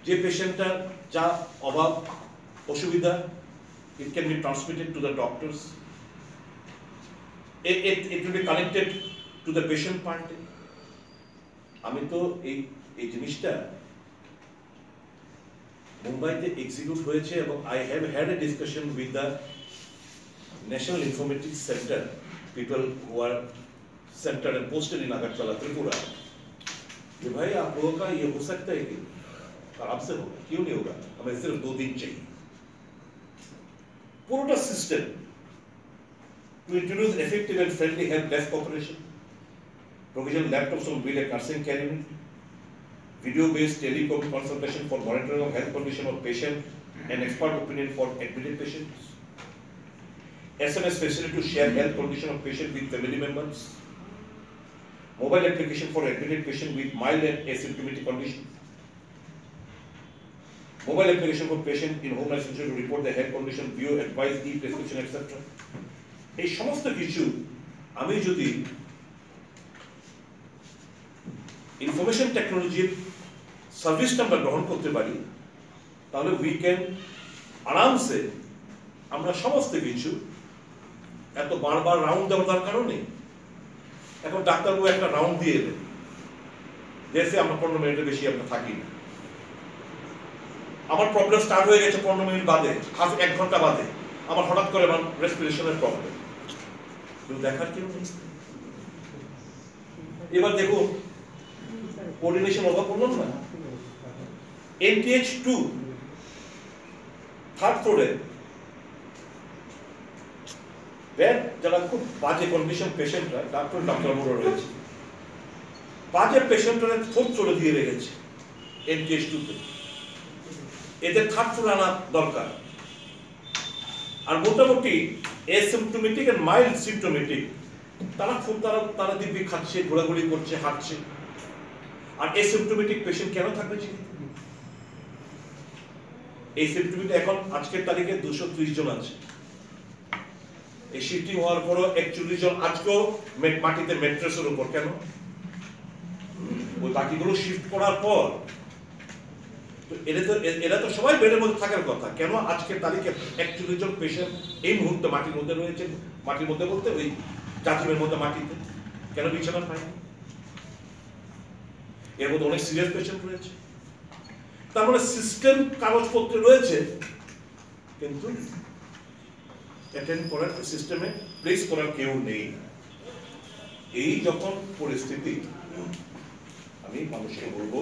যে পেশেন্টটার যা অভাব অসুবিধা, it can be transmitted to the doctors. It will be connected to the patient party. আমি তো এই জিনিসটা মুম্বাইতে এক্সিকিউট হয়েছে এবং I have had a discussion with the National Informatics Center, people who are centered and posted in Agartala, Tripura. कि भाई आप लोगों का ये हो सकता है कि आराम से होगा, क्यों नहीं होगा? हमें सिर्फ 2 दिन चाहिए पूरा system to introduce effective and friendly help desk operation, provision laptops on wheel at nursing care unit, video-based consultation for monitoring of health condition of patient and expert opinion for admitted patients, SMS facility to share health condition of patient with family members, mobile application for admitted patient with mild and asymptomatic condition, mobile application for patient in home isolation to report the health condition, view, advise, e-prescription, etc. এই সমস্ত কিছু আমি যদি information টেকনোলজির সার্ভিসটা আমরা গ্রহণ করতে পারি তাহলে উই ক্যান আরামসে আমরা সমস্ত কিছু এত বারবার রাউন্ড দেওয়ার দরকারও নেই। এখন ডাক্তারবাবু একটা রাউন্ড দিয়ে এলেন, দেশে আমরা 15 মিনিটের বেশি আমরা থাকি না, আমার প্রবলেম স্টার্ট হয়ে গেছে 15 মিনিট বাদে, 1 ঘন্টা বাদে আমার হঠাৎ করে আমার রেসপিরেশনের প্রবলেম, কেউ দেখার কেউ নেই। এবার দেখুন কোঅর্ডিনেশন অভাব বললাম না, NTH2 থার্ড ফ্লোরে বেড যারা খুব বাজে কন্ডিশন পেশেন্টরা, ডাক্তারবাবুরা রয়েছে, বাজে পেশেন্টরা ফোর্থ ফ্লোরে দিয়ে রেখেছে NTH2 তে, এদের থার্ড ফ্লোরে আনা দরকার। আর মোটামুটি অ্যাসিম্পটোমেটিক এন্ড মাইল্ড সিম্পটোমেটিক তারা দিব্যি খাচ্ছে, ঘোরাঘুরি করছে, হাঁটছে। আর অ্যাসিম্পটোমেটিক পেশেন্ট কেন থাকবে চিকিৎসা? এই সিম্পটোমেটিক এখন আজকের তারিখে 230 জন আছে, এই শিফটিং হওয়ার পরও 41 জন আজকেও মাটিতে ম্যাট্রেসের উপর। কেন? ওই বাকিগুলো শিফট করার পর এরা তো সবাই বেডের মধ্যে থাকার কথা, কেন আজকের তারিখে 41 জন পেশেন্ট এই মুহূর্তে মাটির মধ্যে রয়েছে? মাটির মধ্যে বলতে ওই জাতিমের মধ্যে মাটিতে, কেন বিছানা পায়নি? এর মধ্যে অনেক সিরিয়াস পেশেন্ট রয়েছে। তার মানে সিস্টেম কাগজপত্রে রয়েছে কিন্তু অ্যাটেন্ড করার সিস্টেমে প্লেস করার কেউ নেই। এই যখন পরিস্থিতি, আমি মানুষকে বলবো